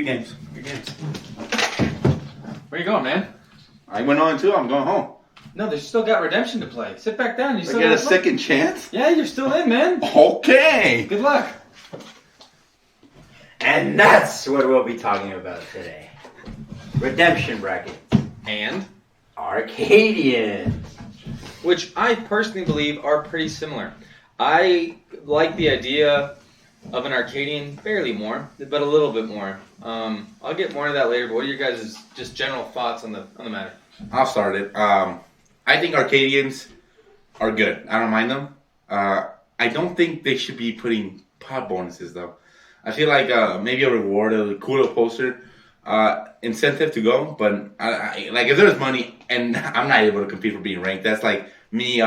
Good games. Where you going, man? I went on too. I'm going home. No, they still got Redemption to play. Sit back down. You I still get a gotta play. second chance? Yeah, you're still in, man. Okay. Good luck. And that's what we'll be talking about today. Redemption brackets. And? Arcadians. Which I personally believe are pretty similar. I like the idea of an Arcadian fairly more, but a little bit more. I'll get more into that later, but what are your guys' just general thoughts on the matter? I'll start it. I think Arcadians are good. I don't mind them. I don't think they should be putting pot bonuses, though. I feel like maybe a reward, a cool little poster, incentive to go. But I like if there's money and I'm not able to compete for being ranked, that's like me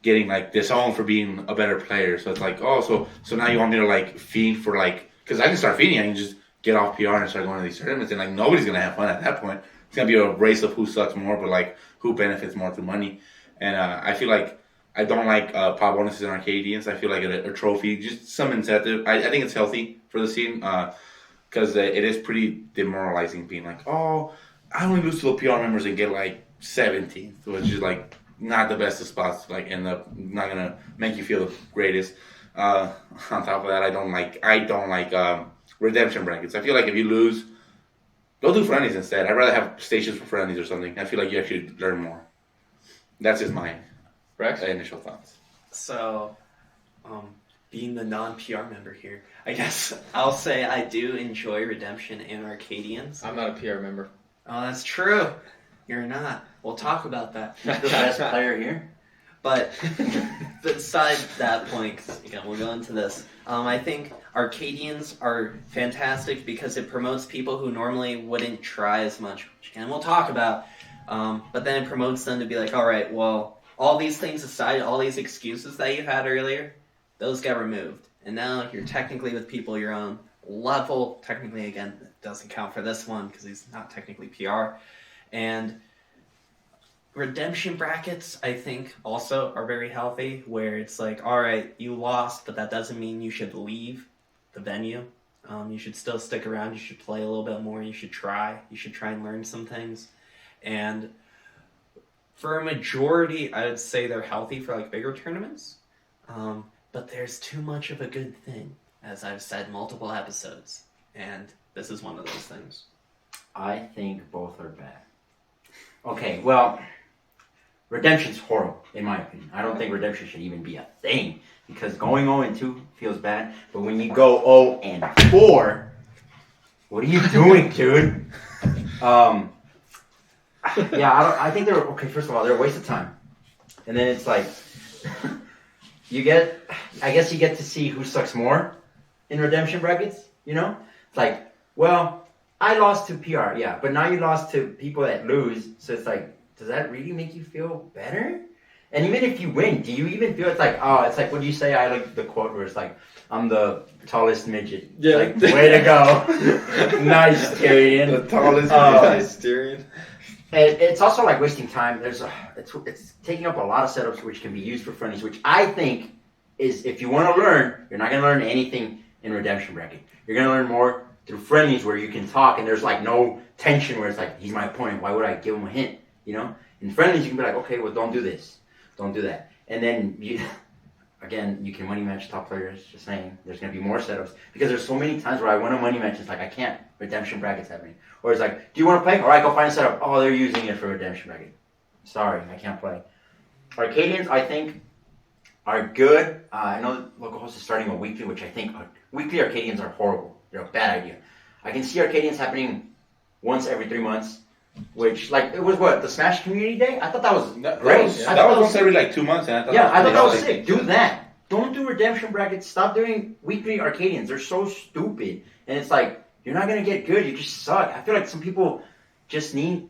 getting like disowned for being a better player. So it's like, oh, so now you want me to like feed for like, because I can start feeding. I can just get off PR and start going to these tournaments, and like nobody's gonna have fun at that point. It's gonna be a race of who sucks more, but like who benefits more through money. And I feel like I don't like pot bonuses in Arcadians. I feel like a trophy, just some incentive. I think it's healthy for the scene because it is pretty demoralizing being like, oh, I only lose to the PR members and get like 17th, which is like not the best of spots to like end up not gonna make you feel the greatest. On top of that, I don't like redemption brackets. I feel like if you lose, go do friendlies instead. I'd rather have stations for friendlies or something. I feel like you actually learn more. That's just my initial thoughts. So, being the non-PR member here, I guess I'll say I do enjoy Redemption and Arcadians. I'm not a PR member. Oh, that's true. You're not. We'll talk about that. He's the best player here. But besides that point, 'cause, again, we'll go into this. I think Arcadians are fantastic because it promotes people who normally wouldn't try as much, which again we'll talk about. But then it promotes them to be like, all right, well, all these things aside, all these excuses that you had earlier, those got removed. And now you're technically with people your own level. Technically, again, it doesn't count for this one because he's not technically PR. And redemption brackets, I think, also are very healthy, where it's like, all right, you lost, but that doesn't mean you should leave the venue. You should still stick around. You should play a little bit more. You should try. You should try and learn some things. And for a majority, I would say they're healthy for like bigger tournaments. But there's too much of a good thing, as I've said multiple episodes. And this is one of those things. I think both are bad. Okay, well, redemption's horrible, in my opinion. I don't think redemption should even be a thing, because going 0-2 feels bad, but when you go 0-4, what are you doing, dude? I think they're, okay, first of all, they're a waste of time. And then it's like, I guess you get to see who sucks more in redemption brackets, you know? It's like, well, I lost to PR, yeah, but now you lost to people that lose, so it's like, does that really make you feel better? And even if you win, do you even feel it's like what do you say? I like the quote where it's like, I'm the tallest midget. Yeah. Like, way to go. Nice, Tyrion. The tallest Nice, Tyrion. And it's also like wasting time. It's taking up a lot of setups which can be used for friendlies, which I think is, if you want to learn, you're not going to learn anything in redemption bracket. You're going to learn more through friendlies where you can talk and there's like no tension where it's like, he's my opponent, why would I give him a hint? You know? In friendlies, you can be like, okay, well, don't do this. Don't do that. And then, you can money match top players, just saying. There's going to be more setups. Because there's so many times where I win a money match, it's like, I can't. Redemption bracket's happening. Or it's like, do you want to play? All right, go find a setup. Oh, they're using it for redemption bracket. Sorry, I can't play. Arcadians, I think, are good. I know local host is starting a weekly, which I think weekly Arcadians are horrible. They're a bad idea. I can see Arcadians happening once every 3 months. Which, like, it was what, the Smash Community Day? I thought that was great. That was once every like 2 months. And I thought that was sick. Do that. Don't do redemption brackets. Stop doing weekly Arcadians. They're so stupid. And it's like, you're not going to get good. You just suck. I feel like some people just need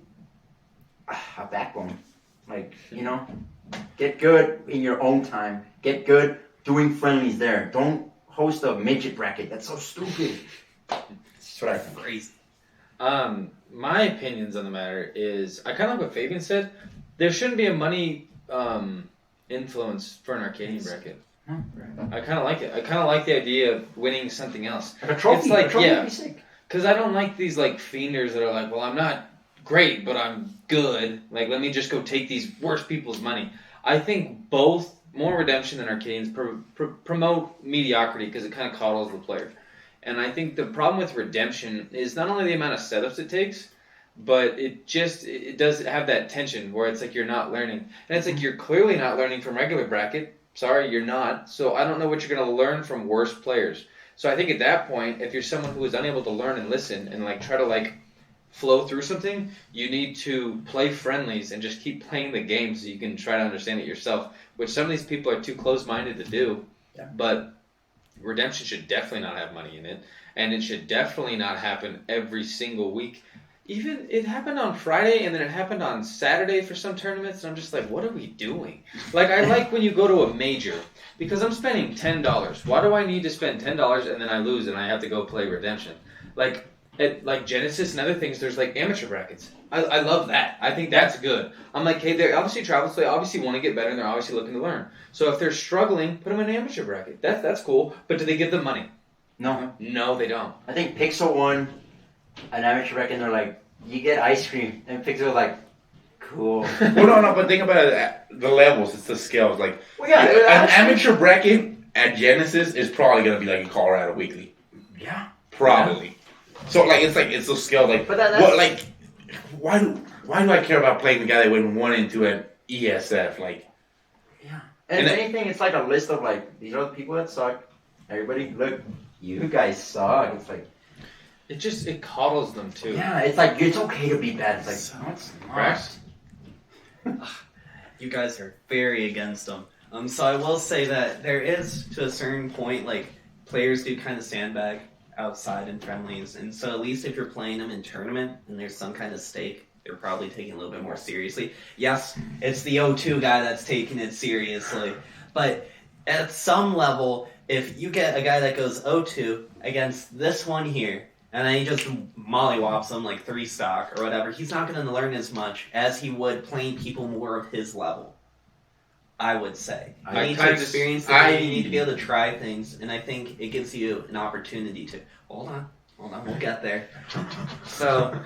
a backbone. Like, you know, get good in your own time. Get good doing friendlies there. Don't host a midget bracket. That's so stupid. That's what I think. Crazy. My opinions on the matter is, I kind of like what Fabian said. There shouldn't be a money influence for an Arcadian bracket. Right. I kind of like it. I kind of like the idea of winning something else. Like a trophy. It's like, a trophy yeah, would be sick. Because I don't like these like fienders that are like, well, I'm not great, but I'm good. Like, let me just go take these worst people's money. I think both more Redemption than Arcadians promote mediocrity because it kind of coddles the player. And I think the problem with Redemption is not only the amount of setups it takes, but it does have that tension where it's like you're not learning. And it's like you're clearly not learning from regular bracket. Sorry, you're not. So I don't know what you're going to learn from worse players. So I think at that point, if you're someone who is unable to learn and listen and like try to like flow through something, you need to play friendlies and just keep playing the game so you can try to understand it yourself, which some of these people are too close-minded to do. Yeah. But Redemption should definitely not have money in it, and it should definitely not happen every single week. Even it happened on Friday and then it happened on Saturday for some tournaments, and I'm just like, what are we doing? Like, I like when you go to a major because I'm spending $10. Why do I need to spend $10 and then I lose and I have to go play Redemption? Like at like Genesis and other things, there's like amateur brackets. I love that. I think that's good. I'm like, hey, they're obviously travel, so they obviously want to get better and they're obviously looking to learn. So if they're struggling, put them in an amateur bracket. That's cool. But do they give them money? No. No, they don't. I think Pixel won an amateur bracket and they're like, you get ice cream. And Pixel was like, cool. Well, no, but think about it, the levels, it's the scales. Like, Well, yeah, an amateur bracket at Genesis is probably going to be like a Colorado Weekly. Yeah. Probably. Yeah. So, it's those scales. Like, But that's... what, like, why do I care about playing the guy that went 1 and 2 at ESF? Like, yeah. And if anything, it's like a list of like, these are the people that suck. Everybody, look, you guys suck. It's like, It coddles them too. yeah, it's like, it's okay to be bad. It's like, no, it's not. Correct. You guys are very against them. So I will say that there is, to a certain point, like, players do kind of sandbag outside in friendlies, and so at least if you're playing them in tournament and there's some kind of stake, they're probably taking a little bit more seriously. Yes, it's the O2 guy that's taking it seriously, but at some level, if you get a guy that goes O2 against this one here, and then he just mollywops him like 3 stock or whatever, he's not going to learn as much as he would playing people more of his level. I would say. You need to experience the game, you need to be able to try things, and I think it gives you an opportunity to... Hold on, we'll get there. So,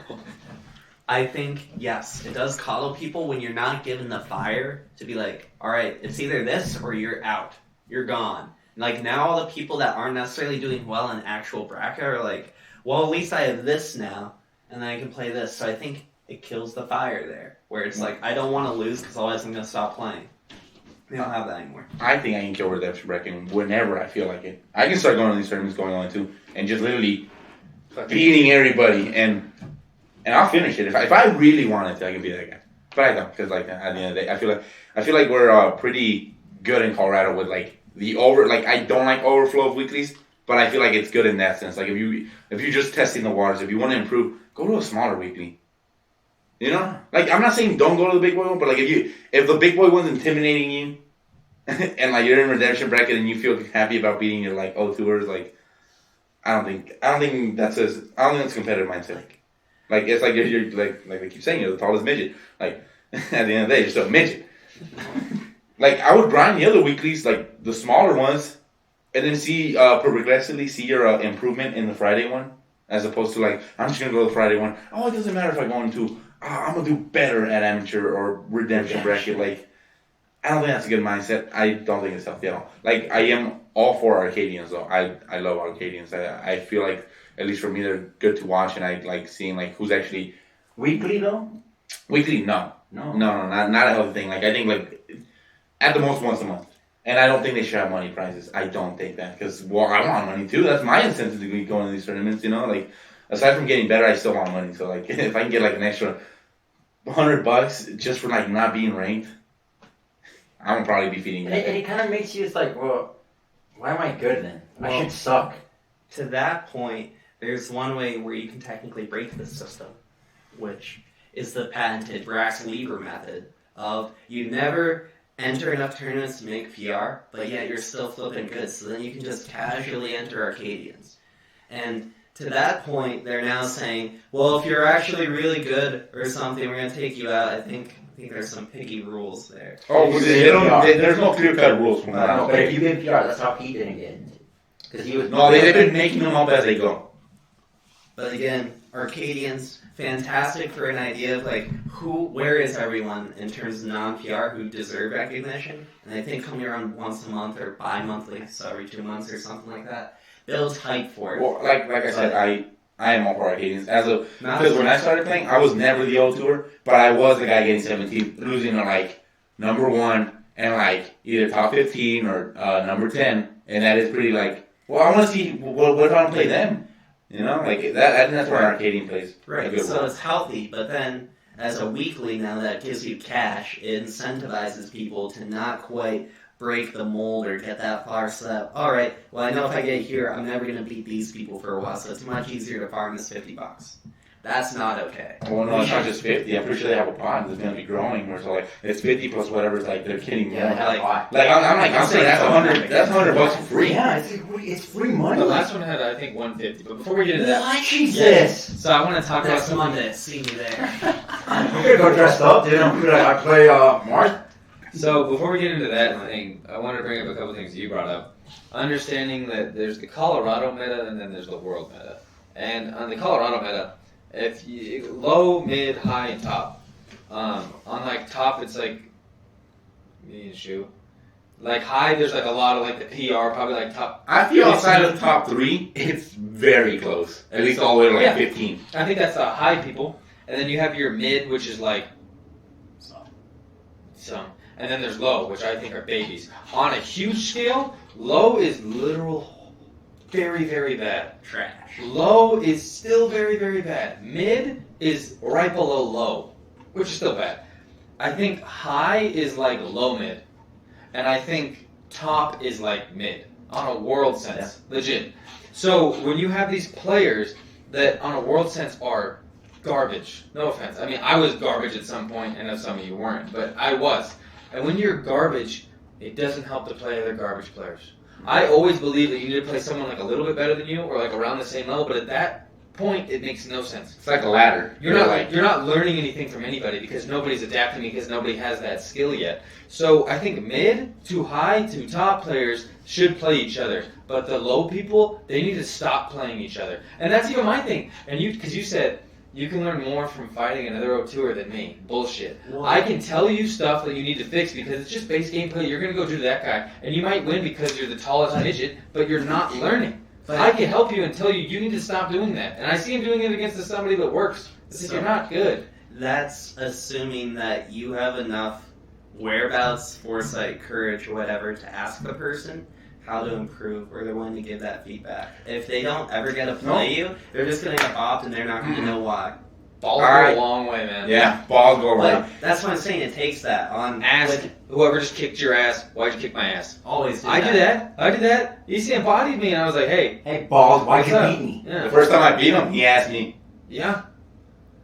I think, yes, it does coddle people when you're not given the fire to be like, alright, it's either this or you're out. You're gone. Like, now all the people that aren't necessarily doing well in actual bracket are like, well, at least I have this now, and then I can play this. So I think it kills the fire there, where it's like, I don't want to lose because otherwise I'm going to stop playing. They don't have that anymore. I think I can kill Redemption bracket whenever I feel like it. I can start going to these tournaments going on too, and just literally beating everybody, and I'll finish it. If I really wanted to, I can be that guy. But I don't, because like at the end of the day, I feel like we're pretty good in Colorado with like the over. Like, I don't like overflow of weeklies, but I feel like it's good in that sense. Like, if you're just testing the waters, if you want to improve, go to a smaller weekly. You know, like, I'm not saying don't go to the big boy one, but like if the big boy one's intimidating you, and like you're in Redemption bracket and you feel happy about beating your like O2ers, like I don't think that's a competitive mindset. Like, it's like you're like they keep saying, you're the tallest midget. Like, at the end of the day, you're still a midget. Like, I would grind the other weeklies, like the smaller ones, and then progressively see your improvement in the Friday one, as opposed to like, I'm just gonna go to the Friday one. Oh, it doesn't matter if I go into I'm gonna do better at amateur or Redemption bracket. Like, I don't think that's a good mindset. I don't think it's healthy at all. Like, I am all for Arcadians though. I love Arcadians. I feel like, at least for me, they're good to watch, and I like seeing like who's actually weekly though. Weekly, no, not a healthy thing. Like, I think like at the most once a month, and I don't think they should have money prizes. I don't think that, because I want money too. That's my incentive to go into these tournaments. You know, like, aside from getting better, I still want money. So like, if I can get like an extra $100 just for like not being ranked, I'm gonna probably be feeding that. And it kind of makes you, it's like, well, why am I good then? I should suck. To that point, there's one way where you can technically break this system, which is the patented Brax Lieber method of you never enter enough tournaments to make PR, but yet you're still flipping good, so then you can just casually enter Arcadians. And to that point, they're now saying, well, if you're actually really good or something, we're going to take you out. I think there's some picky rules there. Oh, there's no clear-cut rules from that. No, but if you get PR, that's how he didn't get it. Because he was... No, they've been making them up as they go. But again, Arcadians, fantastic for an idea of like where is everyone in terms of non-PR who deserve recognition. And I think coming around once a month or bi-monthly, so every 2 months or something like that, builds hype for it. Well, like I said, I am all for Arcadians. Because when I started playing, I was never the old tour, but I was the guy getting 17th, losing to like number 1 and like either top 15 or number 10, and that is pretty like. Well, I want to see what if I don't play them. You know, like that. I think that's where Arcadian plays. Right. So it's healthy, but then as a weekly now that gives you cash, it incentivizes people to not quite break the mold or get that far. So that all right, well I know if I get here, I'm never gonna beat these people for a while. So it's much easier to farm this $50. That's not okay. Well, no, it's not just 50. I'm pretty sure they have a pot that's going to be growing. Where so like it's 50 plus whatever. It's like they're kidding me. Yeah, they have a pot. I'm saying that's $100. That's $100 for free. Yeah, it's free money. The last one had, I think, 150. But before we get into that, What? Jesus. so I want to talk about Next something. Monday, see me there. I'm gonna go dressed up, dude. I'm gonna be like, I play Marth. So before we get into that thing, I wanted to bring up a couple things you brought up. Understanding that there's the Colorado meta and then there's the world meta. And on the Colorado meta, if you low, mid, high, and top. On like top, it's like you need a shoe. Like high, there's like a lot of like the PR, probably like top. I feel outside of the top 3, it's very close. At least all the way to like 15. I think that's the high people, and then you have your mid, which is like some, and then there's low, which I think are babies. On a huge scale, low is literal very, very bad. Trash. Low is still very, very bad. Mid is right below low, which is still bad. I think high is like low mid, and I think top is like mid on a world sense, legit. So when you have these players that on a world sense are garbage, no offense. I mean, I was garbage at some point, and some of you weren't, but I was. And when you're garbage, it doesn't help to play other garbage players. I always believe that you need to play someone like a little bit better than you, or like around the same level. But at that point, it makes no sense. It's like a ladder. You're not learning anything from anybody because nobody's adapting because nobody has that skill yet. So I think mid to high to top players should play each other, but the low people, they need to stop playing each other. And that's even my thing. And because you said you can learn more from fighting another O2er than me. Bullshit. Well, I can tell you stuff that you need to fix because it's just base gameplay. You're going to go do that guy, and you might win because you're the tallest midget, but you're not learning. But I can help you and tell you you need to stop doing that. And I see him doing it against somebody that works. Because you're not good. That's assuming that you have enough whereabouts, foresight, courage, or whatever to ask the person how to improve, or they're willing to give that feedback. If they don't ever get to play you, they're just going to get bopped and they're not going to know why. Balls Alright. go a long way, man. Yeah, balls go But around. that's what I'm saying. It takes that on. Ask whoever just kicked your ass, why'd you kick my ass? Always do I that. did that. You see, embodied me, and I was like, hey. Hey, balls, why'd you what's up? beat me? The Yeah. first time I beat him, he asked me. Yeah.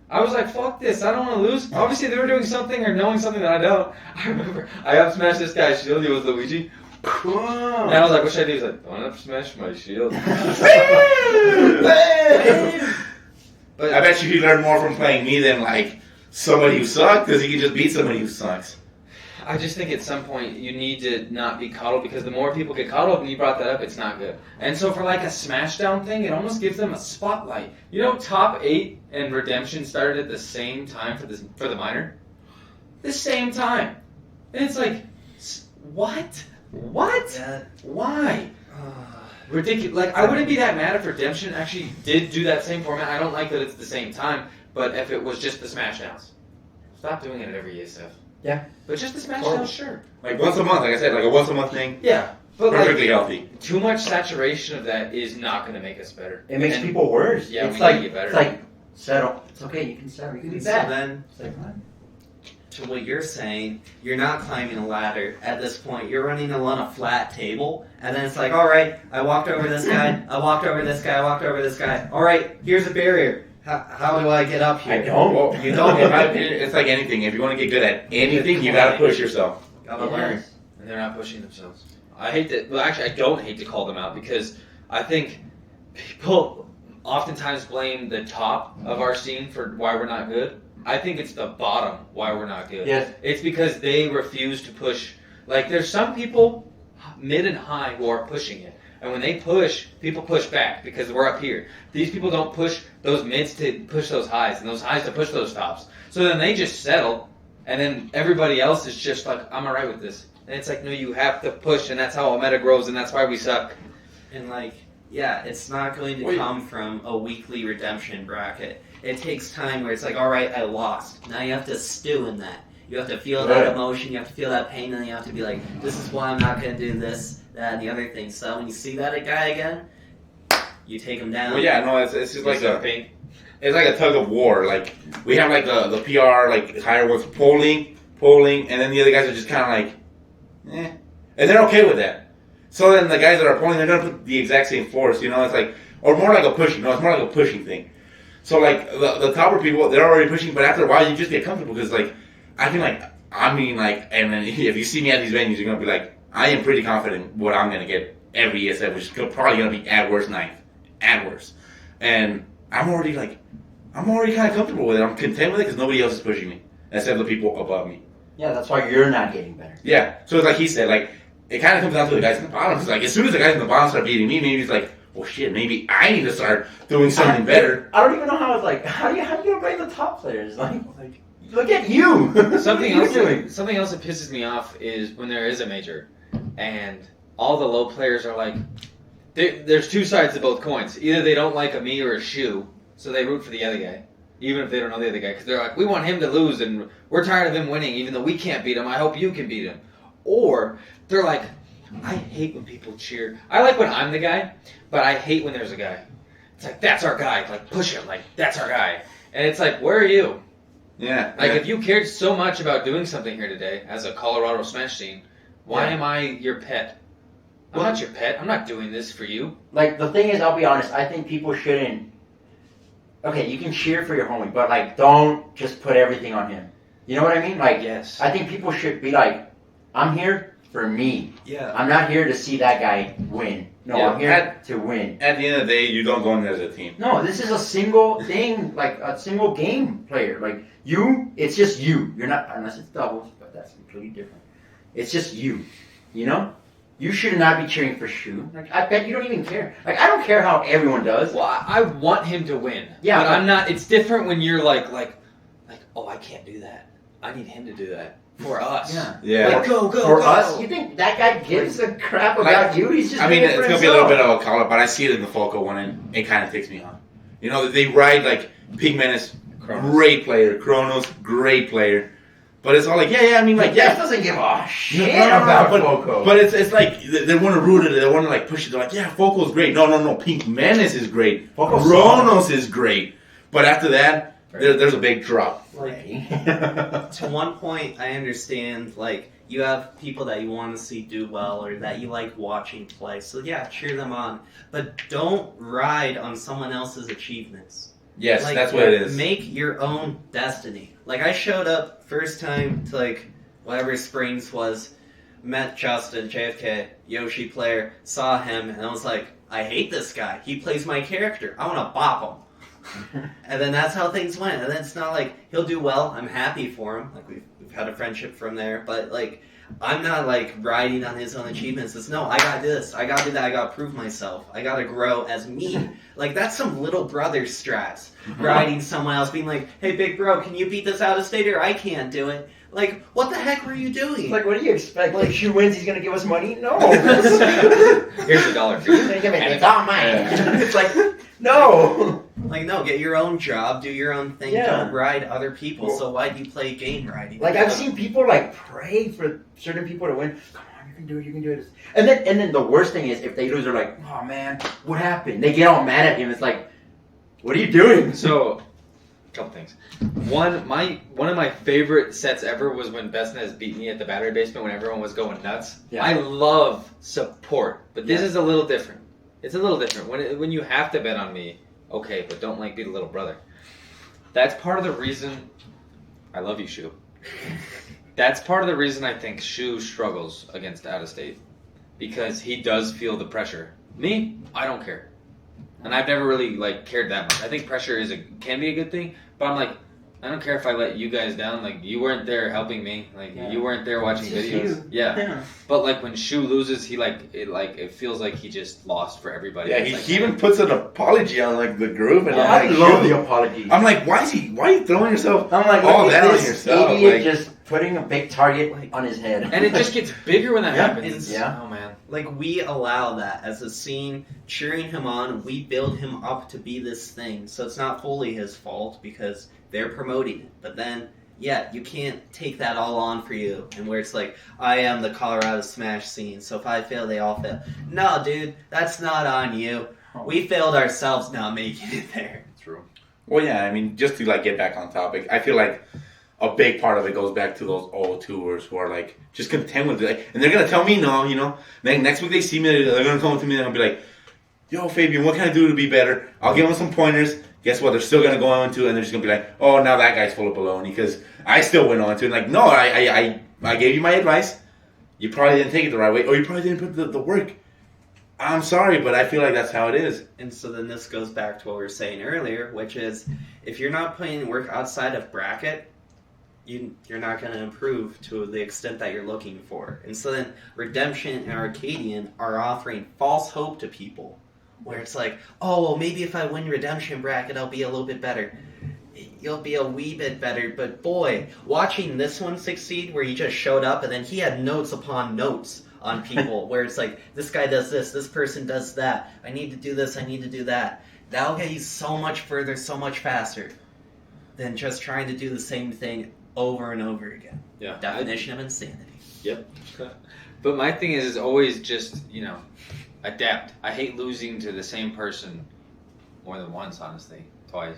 I was like, fuck this, I don't want to lose. Obviously, they were doing something or knowing something that I don't. I remember, I up smashed this guy's shield, he was Luigi. And I was like, what should I do? He's like, don't up smash my shield. But I bet you he learned more from playing me than like somebody who sucked, because he can just beat somebody who sucks. I just think at some point you need to not be coddled, because the more people get coddled, and you brought that up, it's not good. And so for like a Smashdown thing, it almost gives them a spotlight. You know, Top 8 and Redemption started at the same time for the minor? The same time. And it's like, what? What? Yeah. Why? Ridiculous. Like, I wouldn't be that mad if Redemption actually did do that same format. I don't like that it's the same time, but if it was just the Smashdowns. Stop doing it every year, Steph. Yeah. But just the Smashdowns, sure. Like once a month, like I said, like a once a month thing. Yeah. But Perfectly like, healthy. too much saturation of that is not going to make us better. It makes And- people worse. Yeah, it's we like need to get better. it's like settle. It's okay. You can settle. You can be So bad. then, It's like, what? to what you're saying, you're not climbing a ladder at this point. You're running along a flat table, and then it's like, all right, I walked over this guy, I walked over this guy, I walked over this guy. All right, here's a barrier. How do I get up here? I don't. Well, You don't. in my opinion, it's like anything. If you want to get good at anything, you gotta push yourself. Gotta learn. Yes. And they're not pushing themselves. I hate that. Well, actually, I don't hate to call them out, because I think people oftentimes blame the top of our scene for why we're not good. I think it's the bottom why we're not good. Yes. It's because they refuse to push. Like, there's some people, mid and high, who are pushing it. And when they push, people push back because we're up here. These people don't push those mids to push those highs, and those highs to push those tops. So then they just settle, and then everybody else is just like, I'm alright with this. And it's like, no, you have to push, and that's how a meta grows, and that's why we suck. And like, yeah, it's not going to come from a weekly redemption bracket. It takes time where it's like, all right, I lost. Now you have to stew in that. You have to feel that emotion, you have to feel that pain, and then you have to be like, this is why I'm not going to do this, that, and the other thing. So when you see that guy again, you take him down. Well, yeah, no, it's just like it's like a tug of war. Like, we have like the PR, like higher ones polling, and then the other guys are just kind of like, eh. And they're okay with that. So then the guys that are polling, they're going to put the exact same force, you know, it's like, or more like a pushing, no, it's more like a pushing thing. So like, the topper people, they're already pushing, but after a while, you just get comfortable, because like, and then if you see me at these venues, you're going to be like, I am pretty confident what I'm going to get every ESF, which is probably going to be at worst 9th. At worst. And I'm already kind of comfortable with it. I'm content with it because nobody else is pushing me, except the people above me. Yeah, that's why you're not getting better. Yeah. So it's like he said, like, it kind of comes down to the guys in the bottom. It's like, as soon as the guys in the bottom start beating me, maybe it's like, well, shit, maybe I need to start doing something better. I don't even know how it's like, how do you blame the top players? Like look at you. Something else that pisses me off is when there is a major, and all the low players are like, there's two sides to both coins. Either they don't like a me or a Shu, so they root for the other guy, even if they don't know the other guy, because they're like, we want him to lose, and we're tired of him winning, even though we can't beat him. I hope you can beat him. Or they're like, I hate when people cheer. I like when I'm the guy, but I hate when there's a guy. It's like, that's our guy. Like, push him. Like, that's our guy. And it's like, where are you? Yeah. Like, if you cared so much about doing something here today as a Colorado Smash scene, why am I your pet? I'm not your pet. I'm not doing this for you. Like, the thing is, I'll be honest, I think people shouldn't... Okay, you can cheer for your homie, but, like, don't just put everything on him. You know what I mean? Like, yes. I think people should be like, I'm here for me. Yeah. I'm not here to see that guy win. No, Yeah, I'm here to win. At the end of the day, you don't go in there as a team. No, this is a single thing, like, a single game player. Like, it's just you. You're not, unless it's doubles, but that's completely different. It's just you. You know? You should not be cheering for Shu. Like, I bet you don't even care. Like, I don't care how everyone does. Well, I want him to win. Yeah, but I'm not. It's different when you're like, oh, I can't do that. I need him to do that for us. Yeah. Like, go. For us, you think that guy gives a crap about you? He's just. I mean, doing it it's for gonna be a little himself. bit of a call up, but I see it in the Falco one, and it kind of takes me on. You know, they ride like Pigmenace, great player. Kronos, great player. But it's all like, I mean, like, Jeff doesn't give a shit No, about but, Foco. But it's like they want to root it. They want to like push it. They're like, yeah, Foco's great. No. Pink Menace is great. Kronos is great. But after that, there's a big drop. Like, to one point, I understand, like, you have people that you want to see do well or that you like watching play. So, yeah, cheer them on. But don't ride on someone else's achievements. Yes, like, that's what it is. Make your own destiny. Like, I showed up first time to, like, whatever Springs was, met Justin, JFK, Yoshi player, saw him, and I was like, I hate this guy. He plays my character. I want to bop him. And then that's how things went. And then it's not like, he'll do well. I'm happy for him. Like, we've had a friendship from there. But, like, I'm not, like, riding on his own achievements. It's, no, I got this. I got to do that. I got to prove myself. I got to grow as me. Like, that's some little brother strats. Riding someone else, being like, hey, big bro, can you beat this out of state or I can't do it? Like, what the heck were you doing? Like, what do you expect? Like, Shu wins, he's gonna give us money? No. Here's $1 for you. It's all mine. It's like, no. Like, no, get your own job, do your own thing, Yeah. don't ride other people. So why do you play game riding? Like, I've seen people, like, pray for certain people to win. Come on, you can do it. And then the worst thing is, if they lose, they're like, oh, man, what happened? They get all mad at him. It's like, what are you doing? So, a couple things. One of my favorite sets ever was when Bestnez beat me at the battery basement when everyone was going nuts. Yeah. I love support, but this is a little different. It's a little different. When you have to bet on me, okay, but don't like be the little brother. That's part of the reason I love you, Shu. That's part of the reason I think Shu struggles against out of state. Because he does feel the pressure. Me, I don't care. And I've never really like cared that much. I think pressure can be a good thing, but I'm like, I don't care if I let you guys down. Like, you weren't there helping me. Like, Yeah. you weren't there watching It's just videos. you. Yeah. But like when Shu loses, he it feels like he just lost for everybody. Yeah, It's he, like, he even puts an apology on like the group, and I I'm like, love "Yo." the apology. I'm like, why are you throwing yourself I'm like, all look that at on this yourself? idiot Like, just putting a big target on his head. and it just gets bigger when that Yeah. happens. Yeah. Oh man. Like, we allow that as a scene, cheering him on. We build him up to be this thing. So it's not fully his fault because they're promoting it. But then, yeah, you can't take that all on for you. And where it's like, I am the Colorado Smash scene, so if I fail, they all fail. No, dude, that's not on you. We failed ourselves not making it there. True. well, yeah, I mean, just to like get back on topic, I feel like a big part of it goes back to those old tours who are like just content with it, and they're gonna tell me no, you know. Then next week they see me, they're gonna come to me and I'll be like, "Yo, Fabian, what can I do to be better?" I'll give them some pointers. Guess what? They're still gonna go on to, and they're just gonna be like, "Oh, now that guy's full of baloney," because I still went on to. And like, no, I gave you my advice. You probably didn't take it the right way, or you probably didn't put the work. I'm sorry, but I feel like that's how it is. And so then this goes back to what we were saying earlier, which is if you're not putting in work outside of bracket, you're not going to improve to the extent that you're looking for. And so then Redemption and Arcadian are offering false hope to people, where it's like, oh, well, maybe if I win Redemption bracket, I'll be a little bit better. You'll be a wee bit better, but boy, watching this one succeed, where he just showed up and then he had notes upon notes on people, where it's like, this guy does this person does that, I need to do this, I need to do that. That'll get you so much further, so much faster than just trying to do the same thing over and over again. Yeah. Definition of insanity. Yep. But my thing is always just, adapt. I hate losing to the same person more than once, honestly. Twice.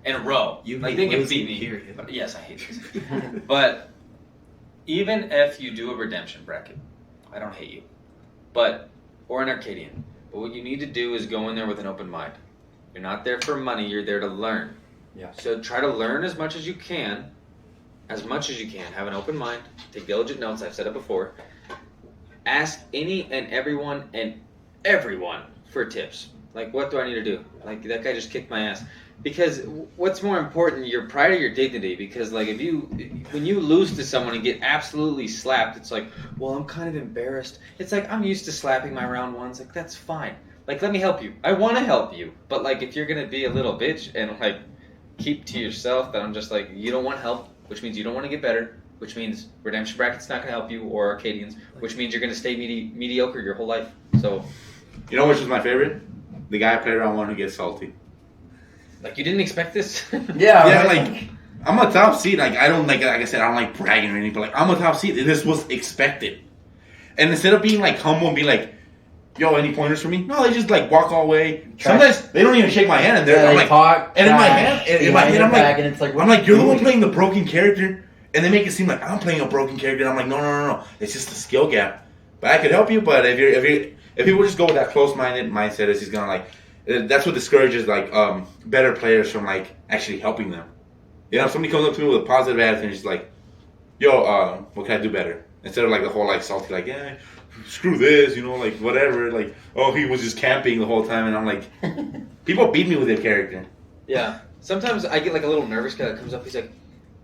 In a row. You like, hate they can losing, beat me. period. But yes, I hate losing. But even if you do a redemption bracket, I don't hate you. Or an Arcadian. But what you need to do is go in there with an open mind. You're not there for money, you're there to learn. Yeah. So try to learn as much as you can. As much as you can. Have an open mind. Take diligent notes. I've said it before. Ask any and everyone for tips. Like, what do I need to do? Like, that guy just kicked my ass. Because what's more important, your pride or your dignity? Because, like, when you lose to someone and get absolutely slapped, it's like, well, I'm kind of embarrassed. It's like, I'm used to slapping my round ones. Like, that's fine. Like, let me help you. I want to help you. But, like, if you're going to be a little bitch and, like, keep to yourself, then I'm just like, you don't want help, which means you don't want to get better, which means Redemption Bracket's not going to help you, or Arcadians, which means you're going to stay mediocre your whole life. So, You know which was my favorite? The guy I played around one who gets salty. like, you didn't expect this? Yeah, Yeah, right. like, I'm a top seed. Like, I don't, like I said, I don't like bragging or anything, but, like, I'm a top seed. This was expected. And instead of being, like, humble and be like, yo, any pointers for me? No, they just, like, walk all the way. Sometimes they don't even shake my hand, and they're I'm like, talk, and in my trash, hand, in my head, I'm like, and it's like, I'm like, you're the one playing the broken character, and they make it seem like I'm playing a broken character. And I'm like, no, it's just a skill gap. But I could help you. But if people just go with that close-minded mindset, it's just gonna like, that's what discourages like better players from like actually helping them. You know, if somebody comes up to me with a positive attitude and just like, yo, what can I do better? Instead of like the whole like salty, like, yeah, screw this, you know, like whatever, like, oh, he was just camping the whole time, and I'm like, people beat me with their character. Yeah. Sometimes I get like a little nervous guy that comes up. He's like,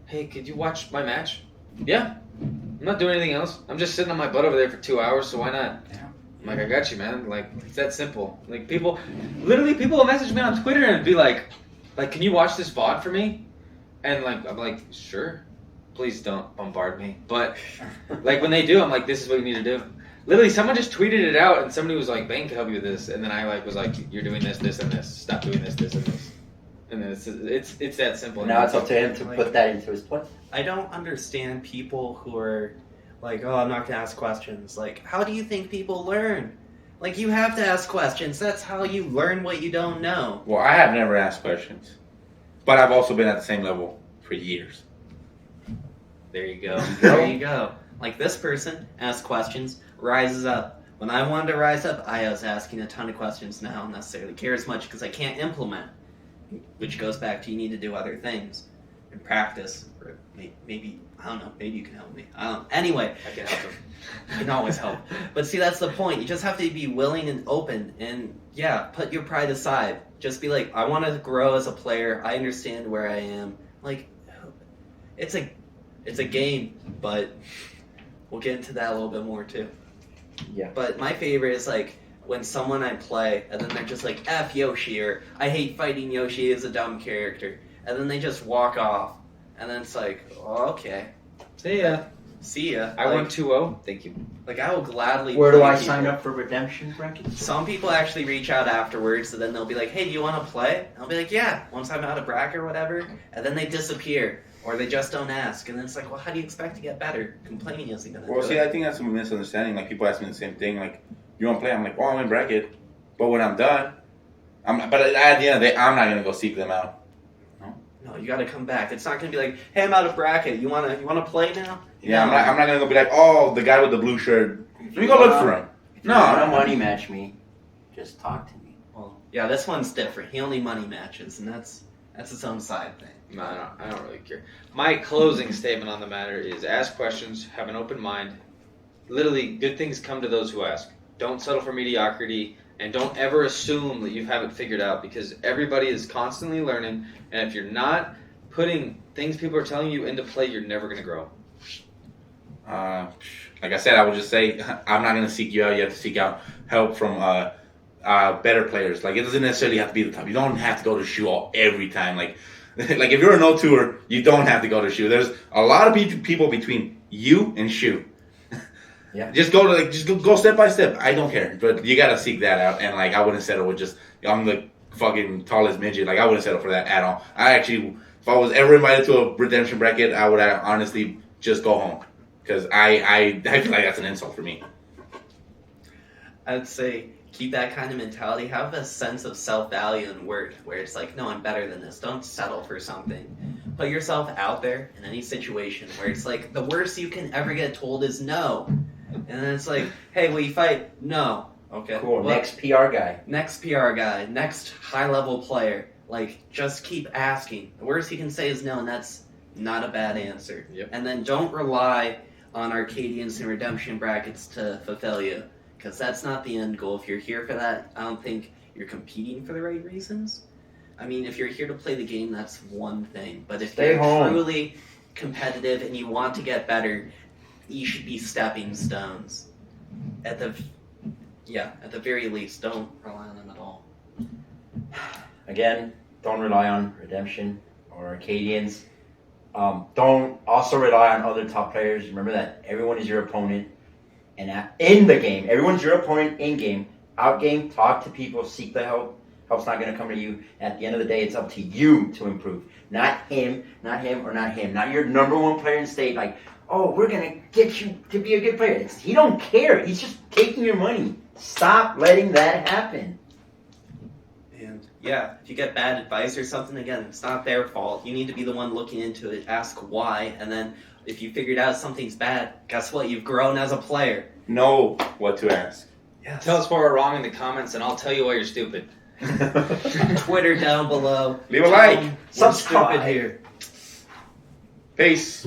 hey, could you watch my match? Yeah. I'm not doing anything else. I'm just sitting on my butt over there for 2 hours, so why not? Yeah. I'm like, I got you, man. Like, it's that simple. Like, people will message me on Twitter and be like, can you watch this VOD for me? And like, I'm like, sure. Please don't bombard me. But like when they do, I'm like, this is what you need to do. Literally, someone just tweeted it out, and somebody was like, Bane can help you with this. And then I like was like, you're doing this, this, and this. Stop doing this, this, and this. And then it's that simple. Now it's up to him to put that into his place. I don't understand people who are like, oh, I'm not going to ask questions. Like, how do you think people learn? Like, you have to ask questions. That's how you learn what you don't know. Well, I have never asked questions, but I've also been at the same level for years. There you go. There you go. Like, this person asks questions, rises up. When I wanted to rise up, I was asking a ton of questions, and I don't necessarily care as much because I can't implement. Which goes back to you need to do other things and practice. Or maybe, I don't know, maybe you can help me. I don't know. Anyway, I can help them. I can always help. But see, that's the point. You just have to be willing and open and, yeah, put your pride aside. Just be like, I want to grow as a player. I understand where I am. Like, it's a game, but we'll get into that a little bit more too. Yeah. But my favorite is like when someone I play and then they're just like F Yoshi or I hate fighting Yoshi, is a dumb character, and then they just walk off, and then it's like, oh, okay, See ya. see ya. I like, won 2-0. Thank you. Like I will gladly. Where do play I people. sign up for redemption brackets? Some people actually reach out afterwards, and then they'll be like, "Hey, do you want to play?" And I'll be like, "Yeah." Once I'm out of bracket or whatever, and then they disappear, or they just don't ask, and then it's like, "Well, how do you expect to get better? Complaining isn't gonna Well, do see, it." I think that's a misunderstanding. Like, people ask me the same thing. Like, you want to play? I'm like, oh, I'm in bracket. But when I'm done, but at the end of the day, I'm not going to go seek them out. No, you got to come back. It's not gonna be like, "Hey, I'm out of bracket. You wanna play now?" Yeah, No. I'm not going to go be like, oh, the guy with the blue shirt. Let me go look for him. No, don't money match me. Just talk to me. Well, yeah, this one's different. He only money matches, and that's its own side thing. No, I don't really care. My closing statement on the matter is ask questions, have an open mind. Literally, good things come to those who ask. Don't settle for mediocrity, and don't ever assume that you have it figured out, because everybody is constantly learning, and if you're not putting things people are telling you into play, you're never going to grow. Like I said, I would just say, I'm not going to seek you out. You have to seek out help from better players. Like, it doesn't necessarily have to be the top. You don't have to go to Shu every time. Like if you're a no tour, you don't have to go to Shu. There's a lot of people between you and Shu. Yeah. Just go step by step. I don't care, but you gotta seek that out. And like, I wouldn't settle with just I'm the fucking tallest midget. Like, I wouldn't settle for that at all. I actually, if I was ever invited to a redemption bracket, I would honestly just go home, because I feel like that's an insult for me. I'd say keep that kind of mentality. Have a sense of self-value and worth, where it's like, no, I'm better than this. Don't settle for something. Put yourself out there in any situation where it's like the worst you can ever get told is no. And then it's like, hey, will you fight? No. Okay. Cool. Well, Next PR guy. next PR guy, next high-level player. Like, just keep asking. The worst you can say is no, and that's not a bad answer. Yep. And then don't rely on Arcadians and Redemption brackets to fulfill you, because that's not the end goal. If you're here for that, I don't think you're competing for the right reasons. I mean, if you're here to play the game, that's one thing. But if Stay you're home. truly competitive and you want to get better, you should be stepping stones. At the very least, don't rely on them at all. Again, don't rely on redemption or Arcadians. Don't also rely on other top players. Remember that everyone is your opponent, and in the game, everyone's your opponent in game. Out game, talk to people, seek the help. Help's not going to come to you. At the end of the day, it's up to you to improve. Not him, not him. Not your number one player in state. Like, oh, we're going to get you to be a good player. He don't care. He's just taking your money. Stop letting that happen. And yeah, if you get bad advice or something, again, it's not their fault. You need to be the one looking into it, ask why, and then if you figured out something's bad, guess what? You've grown as a player. Know what to ask. Yes. Tell us why we're wrong in the comments, and I'll tell you why you're stupid. Twitter down below. Leave a like. Subscribe here. Peace.